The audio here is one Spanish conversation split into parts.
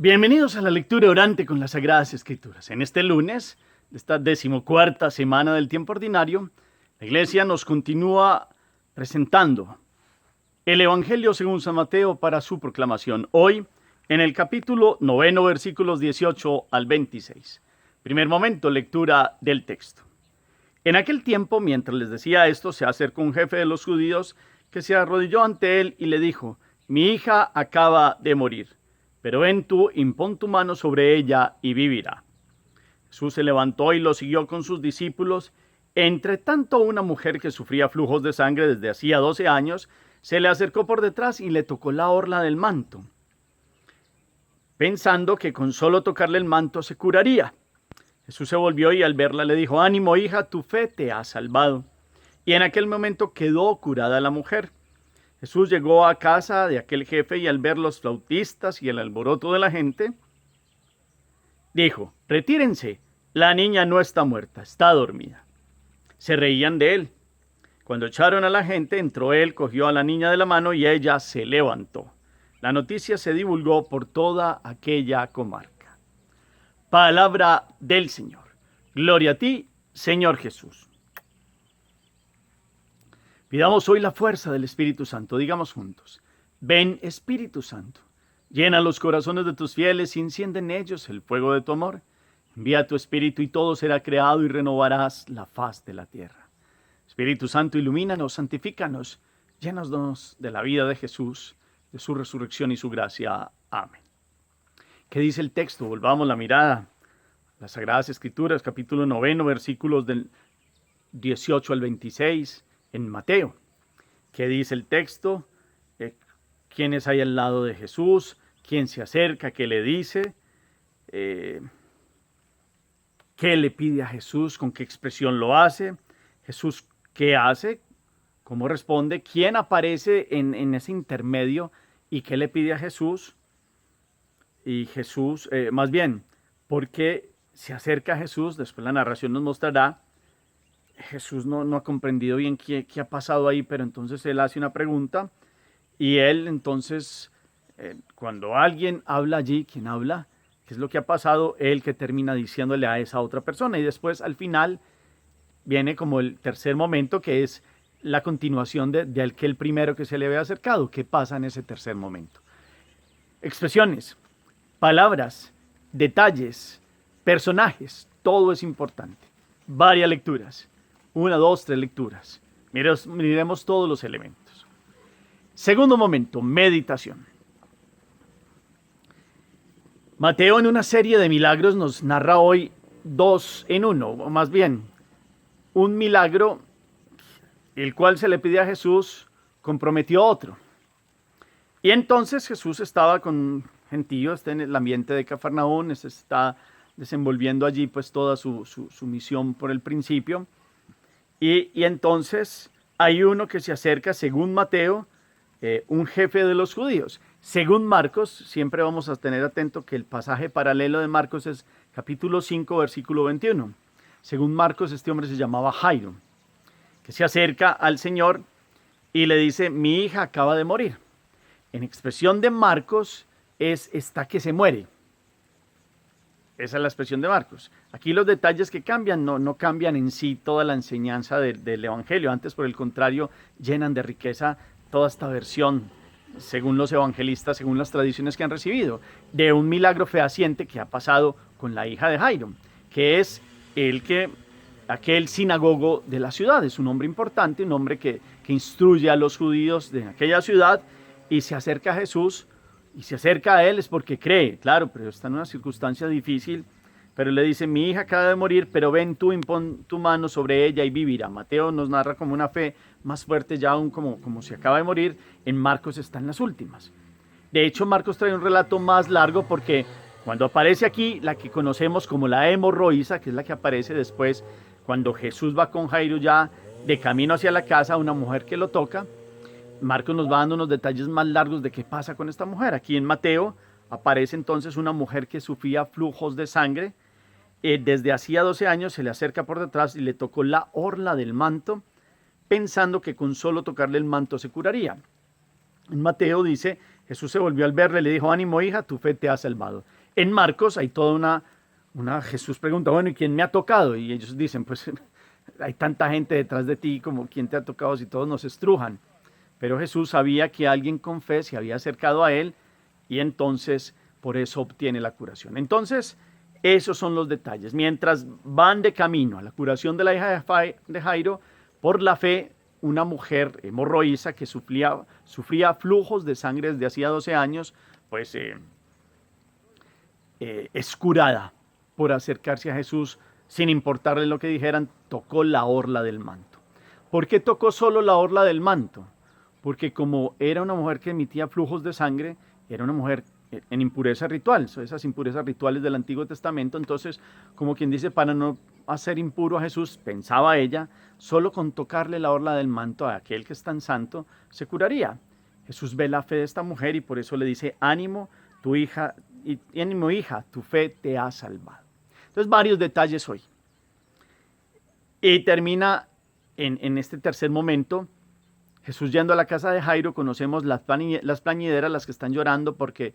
Bienvenidos a la lectura orante con las Sagradas Escrituras. En este lunes, de esta 14ª semana del tiempo ordinario, la Iglesia nos continúa presentando el Evangelio según San Mateo para su proclamación. Hoy, en el capítulo 9, versículos 18 al 26. Primer momento, lectura del texto. En aquel tiempo, mientras les decía esto, se acercó un jefe de los judíos que se arrodilló ante él y le dijo: «Mi hija acaba de morir, pero ven tú, impón tu mano sobre ella y vivirá». Jesús se levantó y lo siguió con sus discípulos. Entre tanto, una mujer que sufría flujos de sangre desde hacía 12 años se le acercó por detrás y le tocó la orla del manto, pensando que con solo tocarle el manto se curaría. Jesús se volvió y al verla le dijo: «Ánimo, hija, tu fe te ha salvado». Y en aquel momento quedó curada la mujer. Jesús llegó a casa de aquel jefe y al ver los flautistas y el alboroto de la gente, dijo: «Retírense, la niña no está muerta, está dormida». Se reían de él. Cuando echaron a la gente, entró él, cogió a la niña de la mano y ella se levantó. La noticia se divulgó por toda aquella comarca. Palabra del Señor. Gloria a ti, Señor Jesús. Pidamos hoy la fuerza del Espíritu Santo. Digamos juntos: ven, Espíritu Santo, llena los corazones de tus fieles y enciende en ellos el fuego de tu amor. Envía tu Espíritu y todo será creado y renovarás la faz de la tierra. Espíritu Santo, ilumínanos, santifícanos, llénanos de la vida de Jesús, de su resurrección y su gracia. Amén. ¿Qué dice el texto? Volvamos la mirada. Las Sagradas Escrituras, capítulo 9, versículos del 18 al 26, en Mateo. ¿Qué dice el texto? ¿Quiénes hay al lado de Jesús? ¿Quién se acerca? ¿Qué le dice? ¿Qué le pide a Jesús? ¿Con qué expresión lo hace? Jesús, ¿qué hace? ¿Cómo responde? ¿Quién aparece en ese intermedio? ¿Y qué le pide a Jesús? Y Jesús, más bien, ¿por qué se acerca a Jesús? Después la narración nos mostrará. Jesús no ha comprendido bien qué ha pasado ahí, pero entonces él hace una pregunta y él entonces, cuando alguien habla allí, ¿quién habla? ¿Qué es lo que ha pasado? Él que termina diciéndole a esa otra persona, y después al final viene como el tercer momento, que es la continuación de aquel primero que se le había acercado. ¿Qué pasa en ese tercer momento? Expresiones, palabras, detalles, personajes, todo es importante. Varias lecturas. 1, 2, 3 lecturas. Miremos todos los elementos. Segundo momento, meditación. Mateo, en una serie de milagros, nos narra hoy 2 en 1, o más bien, un milagro, el cual se le pide a Jesús, comprometió a otro. Y entonces Jesús estaba con gentío, está en el ambiente de Cafarnaún, se está desenvolviendo allí pues toda su misión por el principio. Y entonces hay uno que se acerca, según Mateo, un jefe de los judíos. Según Marcos, siempre vamos a tener atento que el pasaje paralelo de Marcos es capítulo 5, versículo 21. Según Marcos, este hombre se llamaba Jairo, que se acerca al Señor y le dice: «Mi hija acaba de morir». En expresión de Marcos está que se muere. Esa es la expresión de Marcos. Aquí los detalles que cambian no cambian en sí toda la enseñanza del Evangelio. Antes, por el contrario, llenan de riqueza toda esta versión, según los evangelistas, según las tradiciones que han recibido, de un milagro fehaciente que ha pasado con la hija de Jairo, que es aquel sinagogo de la ciudad. Es un hombre importante, un hombre que instruye a los judíos de aquella ciudad, y se acerca a Jesús. Y se acerca a él es porque cree, claro, pero está en una circunstancia difícil. Pero le dice: «Mi hija acaba de morir, pero ven tú, impón tu mano sobre ella y vivirá». Mateo nos narra como una fe más fuerte, ya aún como si acaba de morir. En Marcos está en las últimas. De hecho, Marcos trae un relato más largo, porque cuando aparece aquí la que conocemos como la hemorroísa, que es la que aparece después cuando Jesús va con Jairo ya de camino hacia la casa, una mujer que lo toca, Marcos nos va dando unos detalles más largos de qué pasa con esta mujer. Aquí en Mateo aparece entonces una mujer que sufría flujos de sangre. Desde hacía 12 años se le acerca por detrás y le tocó la orla del manto, pensando que con solo tocarle el manto se curaría. En Mateo dice: Jesús se volvió al verle y le dijo, ánimo hija, tu fe te ha salvado. En Marcos hay toda Jesús pregunta, bueno, ¿y quién me ha tocado? Y ellos dicen, pues hay tanta gente detrás de ti, como quién te ha tocado si todos nos estrujan. Pero Jesús sabía que alguien con fe se había acercado a él y entonces por eso obtiene la curación. Entonces, esos son los detalles. Mientras van de camino a la curación de la hija de Jairo, por la fe, una mujer hemorroísa que sufría flujos de sangre desde hacía 12 años, pues es curada por acercarse a Jesús sin importarle lo que dijeran, tocó la orla del manto. ¿Por qué tocó solo la orla del manto? Porque como era una mujer que emitía flujos de sangre, era una mujer en impureza ritual, son esas impurezas rituales del Antiguo Testamento, entonces, como quien dice, para no hacer impuro a Jesús, pensaba ella, solo con tocarle la orla del manto a aquel que es tan santo, se curaría. Jesús ve la fe de esta mujer y por eso le dice, ánimo, tu hija, y ánimo hija, tu fe te ha salvado. Entonces, varios detalles hoy. Y termina en este tercer momento, Jesús yendo a la casa de Jairo, conocemos las plañideras, las que están llorando porque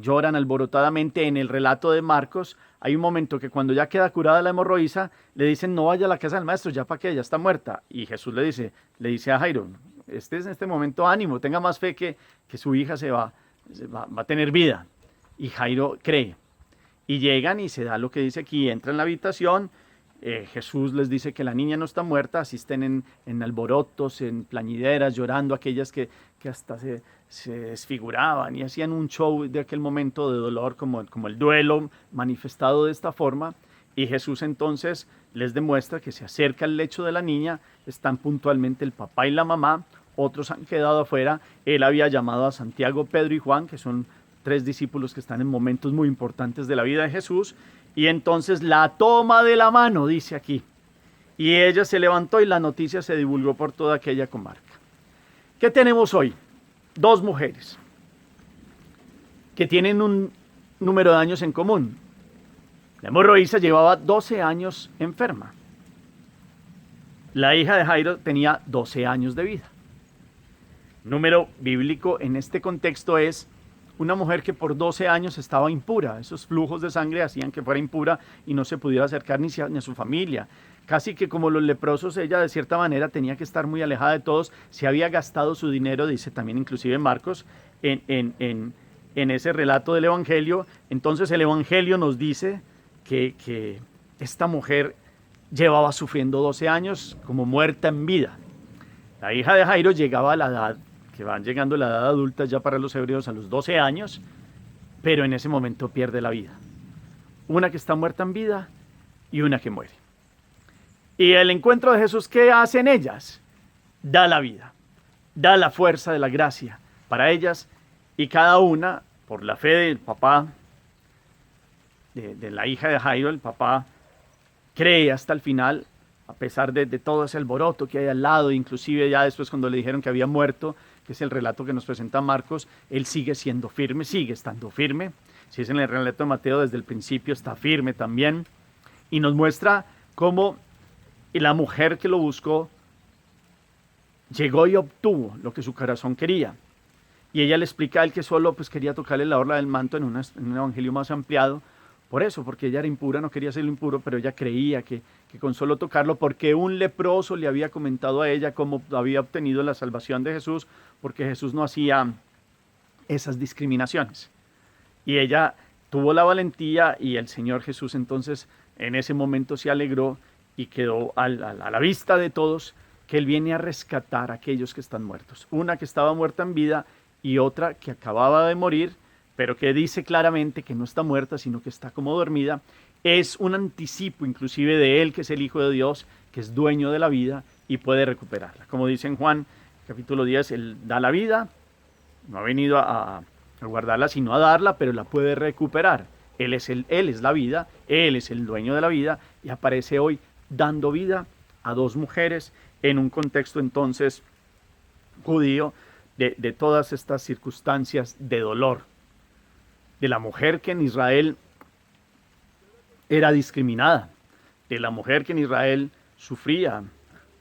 lloran alborotadamente. En el relato de Marcos hay un momento que cuando ya queda curada la hemorroísa, le dicen no vaya a la casa del maestro, ya para que ella está muerta. Y Jesús le dice a Jairo, en este momento ánimo, tenga más fe que su hija va a tener vida. Y Jairo cree. Y llegan y se da lo que dice aquí, entra en la habitación. Jesús les dice que la niña no está muerta, asisten en alborotos, en plañideras, llorando, aquellas que hasta se desfiguraban y hacían un show de aquel momento de dolor como el duelo manifestado de esta forma. Y Jesús entonces les demuestra que se acerca al lecho de la niña, están puntualmente el papá y la mamá, otros han quedado afuera. Él había llamado a Santiago, Pedro y Juan, que son 3 discípulos que están en momentos muy importantes de la vida de Jesús. Y entonces la toma de la mano, dice aquí. Y ella se levantó y la noticia se divulgó por toda aquella comarca. ¿Qué tenemos hoy? 2 mujeres que tienen un número de años en común. La hemorroísa llevaba 12 años enferma. La hija de Jairo tenía 12 años de vida. Número bíblico en este contexto es una mujer que por 12 años estaba impura. Esos flujos de sangre hacían que fuera impura y no se pudiera acercar ni a su familia. Casi que como los leprosos, ella de cierta manera tenía que estar muy alejada de todos. Se había gastado su dinero, dice también inclusive Marcos, en ese relato del Evangelio. Entonces el Evangelio nos dice que esta mujer llevaba sufriendo 12 años como muerta en vida. La hija de Jairo llegaba a la edad que van llegando a la edad adulta ya para los hebreos a los 12 años, pero en ese momento pierde la vida. Una que está muerta en vida y una que muere. Y el encuentro de Jesús, ¿qué hacen ellas? Da la vida, da la fuerza de la gracia para ellas y cada una, por la fe del papá, de la hija de Jairo, el papá cree hasta el final, a pesar de todo ese alboroto que hay al lado, inclusive ya después cuando le dijeron que había muerto, que es el relato que nos presenta Marcos, él sigue siendo firme, sigue estando firme. Si es en el relato de Mateo, desde el principio está firme también. Y nos muestra cómo la mujer que lo buscó llegó y obtuvo lo que su corazón quería. Y ella le explica a él que solo pues, quería tocarle la orla del manto en un evangelio más ampliado. Por eso, porque ella era impura, no quería serlo impuro, pero ella creía que con solo tocarlo, porque un leproso le había comentado a ella cómo había obtenido la salvación de Jesús, porque Jesús no hacía esas discriminaciones. Y ella tuvo la valentía y el Señor Jesús entonces en ese momento se alegró y quedó a la vista de todos que Él viene a rescatar a aquellos que están muertos. Una que estaba muerta en vida y otra que acababa de morir, pero que dice claramente que no está muerta, sino que está como dormida. Es un anticipo inclusive de Él, que es el Hijo de Dios, que es dueño de la vida y puede recuperarla. Como dice en Juan capítulo 10, Él da la vida, no ha venido a guardarla, sino a darla, pero la puede recuperar. Él es la vida, Él es el dueño de la vida y aparece hoy dando vida a 2 mujeres en un contexto entonces judío de todas estas circunstancias de dolor. De la mujer que en Israel era discriminada, de la mujer que en Israel sufría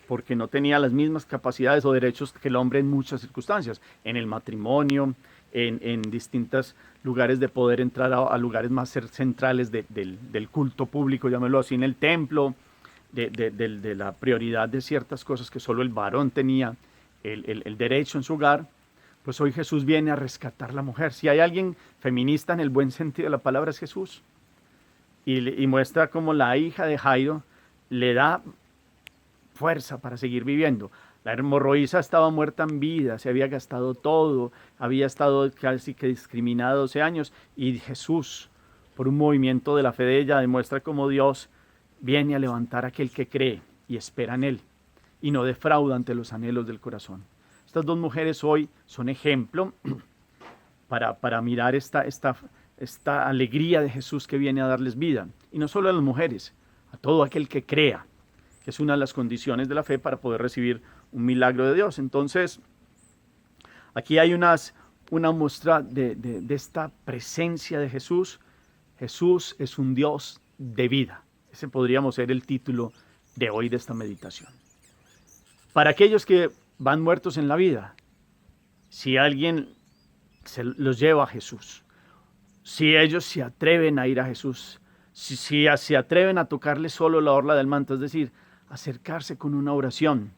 porque no tenía las mismas capacidades o derechos que el hombre en muchas circunstancias, en el matrimonio, en distintos lugares de poder, entrar a lugares más centrales del culto público, llamémoslo así, en el templo, de la prioridad de ciertas cosas que solo el varón tenía el derecho en su hogar. Pues hoy Jesús viene a rescatar la mujer. Si hay alguien feminista en el buen sentido de la palabra, es Jesús. Y muestra cómo la hija de Jairo le da fuerza para seguir viviendo. La hemorroísa estaba muerta en vida, se había gastado todo, había estado casi que discriminada 12 años, y Jesús, por un movimiento de la fe de ella, demuestra cómo Dios viene a levantar a aquel que cree y espera en Él, y no defrauda ante los anhelos del corazón. Estas dos mujeres hoy son ejemplo para mirar esta alegría de Jesús que viene a darles vida. Y no solo a las mujeres, a todo aquel que crea, que es una de las condiciones de la fe para poder recibir un milagro de Dios. Entonces, aquí hay una muestra de esta presencia de Jesús. Jesús es un Dios de vida. Ese podríamos ser el título de hoy de esta meditación. Para aquellos que van muertos en la vida, si alguien los lleva a Jesús, si ellos se atreven a ir a Jesús, si se atreven a tocarle solo la orla del manto, es decir, acercarse con una oración,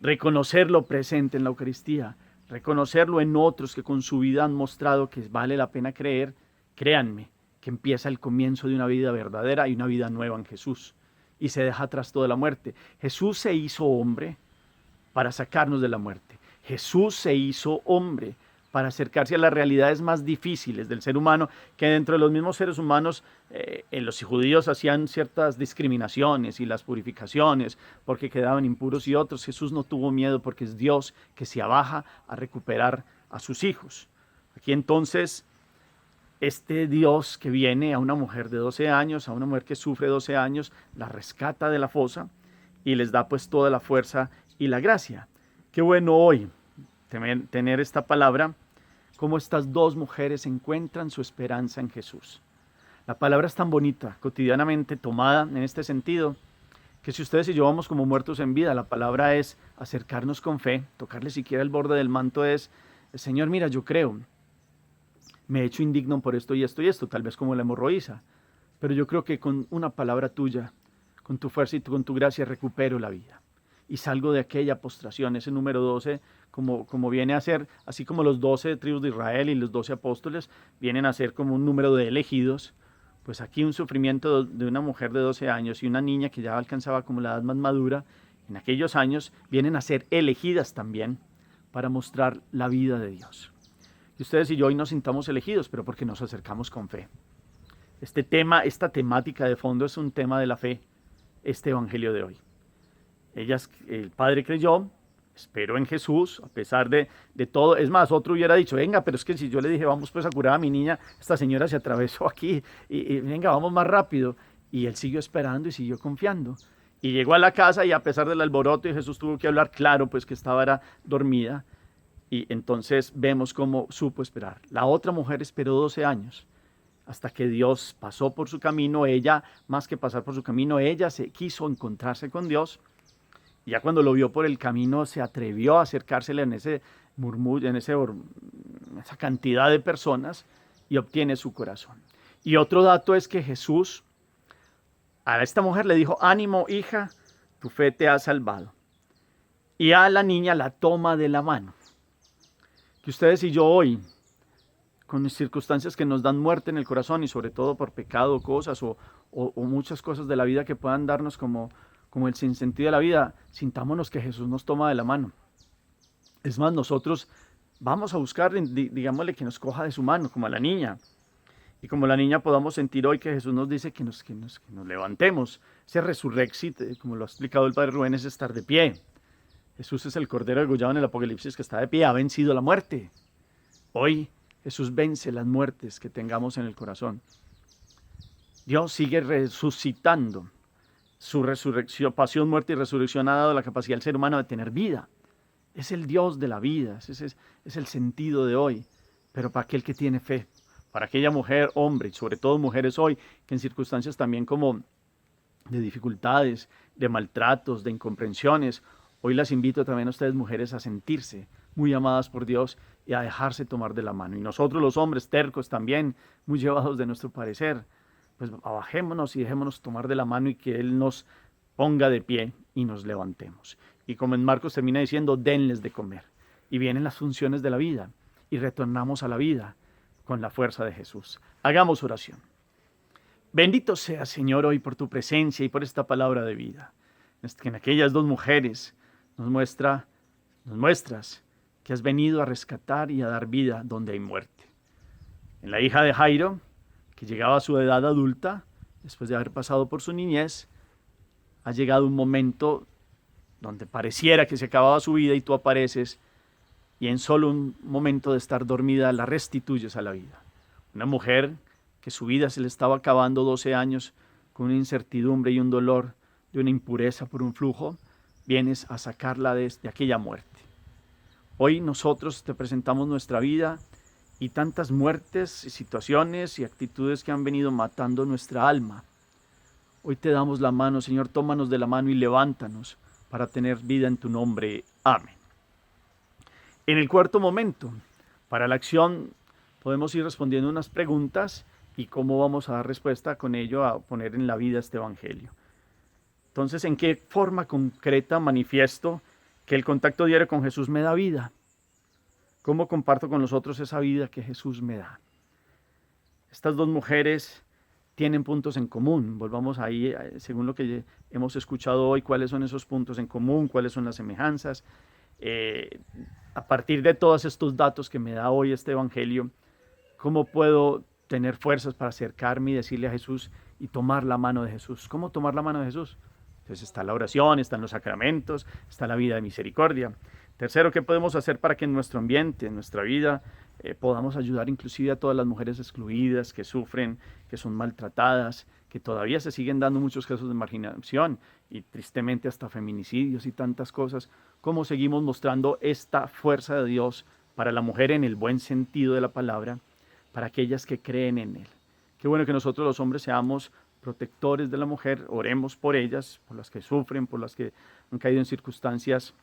reconocerlo presente en la Eucaristía, reconocerlo en otros que con su vida han mostrado que vale la pena creer, créanme que empieza el comienzo de una vida verdadera y una vida nueva en Jesús, y se deja atrás toda la muerte. Jesús se hizo hombre para sacarnos de la muerte. Jesús se hizo hombre para acercarse a las realidades más difíciles del ser humano, que dentro de los mismos seres humanos, los judíos hacían ciertas discriminaciones y las purificaciones porque quedaban impuros, y otros. Jesús no tuvo miedo porque es Dios que se abaja a recuperar a sus hijos. Aquí entonces, este Dios que viene a una mujer de 12 años, a una mujer que sufre 12 años, la rescata de la fosa y les da pues toda la fuerza y la gracia. Qué bueno hoy tener esta palabra, cómo estas dos mujeres encuentran su esperanza en Jesús. La palabra es tan bonita, cotidianamente tomada en este sentido, que si ustedes y yo vamos como muertos en vida, la palabra es acercarnos con fe, tocarle siquiera el borde del manto, es: Señor, mira, yo creo, me he hecho indigno por esto y esto y esto, tal vez como la hemorroísa, pero yo creo que con una palabra tuya, con tu fuerza y con tu gracia, recupero la vida y salgo de aquella postración. Ese número 12, como viene a ser, así como los 12 tribus de Israel y los 12 apóstoles vienen a ser como un número de elegidos, pues aquí un sufrimiento de una mujer de 12 años y una niña que ya alcanzaba como la edad más madura, en aquellos años vienen a ser elegidas también para mostrar la vida de Dios. Y ustedes y yo hoy nos sintamos elegidos, pero porque nos acercamos con fe. Este tema, esta temática de fondo es un tema de la fe, este evangelio de hoy. El padre creyó, esperó en Jesús, a pesar de todo. Es más, otro hubiera dicho: venga, pero es que si yo le dije vamos pues a curar a mi niña, esta señora se atravesó aquí, y venga, vamos más rápido. Y él siguió esperando y siguió confiando. Y llegó a la casa, y a pesar del alboroto, y Jesús tuvo que hablar claro, pues que estaba dormida. Y entonces vemos cómo supo esperar. La otra mujer esperó 12 años, hasta que Dios pasó por su camino. Ella, más que pasar por su camino, ella se quiso encontrarse con Dios. Y ya cuando lo vio por el camino, se atrevió a acercársele en ese murmullo, esa cantidad de personas, y obtiene su corazón. Y otro dato es que Jesús a esta mujer le dijo: ánimo, hija, tu fe te ha salvado. Y a la niña la toma de la mano. Que ustedes y yo hoy, con circunstancias que nos dan muerte en el corazón, y sobre todo por pecado, cosas o muchas cosas de la vida que puedan darnos como el sinsentido de la vida, sintámonos que Jesús nos toma de la mano. Es más, nosotros vamos a buscar, digámosle, que nos coja de su mano, como a la niña. Y como la niña podamos sentir hoy que Jesús nos dice que nos levantemos. Ese resurrexit, como lo ha explicado el padre Rubén, es estar de pie. Jesús es el Cordero degollado en el Apocalipsis que está de pie, ha vencido la muerte. Hoy Jesús vence las muertes que tengamos en el corazón. Dios sigue resucitando. Su resurrección, pasión, muerte y resurrección ha dado la capacidad al ser humano de tener vida. Es el Dios de la vida, ese es el sentido de hoy. Pero para aquel que tiene fe, para aquella mujer, hombre, y sobre todo mujeres hoy, que en circunstancias también como de dificultades, de maltratos, de incomprensiones, hoy las invito también a ustedes, mujeres, a sentirse muy amadas por Dios y a dejarse tomar de la mano. Y nosotros los hombres tercos también, muy llevados de nuestro parecer, pues abajémonos y dejémonos tomar de la mano y que Él nos ponga de pie y nos levantemos. Y como en Marcos termina diciendo, denles de comer. Y vienen las funciones de la vida y retornamos a la vida con la fuerza de Jesús. Hagamos oración. Bendito sea, Señor, hoy por tu presencia y por esta palabra de vida. Que en aquellas dos mujeres nos muestras que has venido a rescatar y a dar vida donde hay muerte. En la hija de Jairo, que llegaba a su edad adulta, después de haber pasado por su niñez, ha llegado un momento donde pareciera que se acababa su vida y tú apareces y en solo un momento de estar dormida la restituyes a la vida. Una mujer que su vida se le estaba acabando 12 años con una incertidumbre y un dolor de una impureza por un flujo, vienes a sacarla de aquella muerte. Hoy nosotros te presentamos nuestra vida y tantas muertes, y situaciones y actitudes que han venido matando nuestra alma. Hoy te damos la mano, Señor, tómanos de la mano y levántanos para tener vida en tu nombre. Amén. En el cuarto momento, para la acción, podemos ir respondiendo unas preguntas y cómo vamos a dar respuesta con ello a poner en la vida este evangelio. Entonces, ¿en qué forma concreta manifiesto que el contacto diario con Jesús me da vida? ¿Cómo comparto con los otros esa vida que Jesús me da? Estas dos mujeres tienen puntos en común. Volvamos ahí, según lo que hemos escuchado hoy, cuáles son esos puntos en común, cuáles son las semejanzas. A partir de todos estos datos que me da hoy este evangelio, ¿cómo puedo tener fuerzas para acercarme y decirle a Jesús y tomar la mano de Jesús? ¿Cómo tomar la mano de Jesús? Entonces está la oración, están los sacramentos, está la vida de misericordia. Tercero, ¿qué podemos hacer para que en nuestro ambiente, en nuestra vida, podamos ayudar inclusive a todas las mujeres excluidas, que sufren, que son maltratadas, que todavía se siguen dando muchos casos de marginación y tristemente hasta feminicidios y tantas cosas? ¿Cómo seguimos mostrando esta fuerza de Dios para la mujer en el buen sentido de la palabra, para aquellas que creen en Él? Qué bueno que nosotros los hombres seamos protectores de la mujer, oremos por ellas, por las que sufren, por las que han caído en circunstancias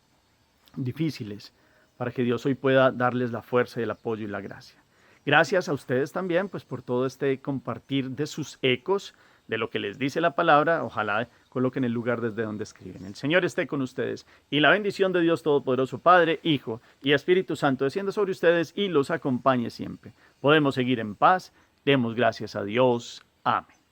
difíciles, para que Dios hoy pueda darles la fuerza y el apoyo y la gracia. Gracias a ustedes también, pues por todo este compartir de sus ecos, de lo que les dice la palabra. Ojalá coloquen el lugar desde donde escriben. El Señor esté con ustedes y la bendición de Dios Todopoderoso, Padre, Hijo y Espíritu Santo descienda sobre ustedes y los acompañe siempre. Podemos seguir en paz. Demos gracias a Dios. Amén.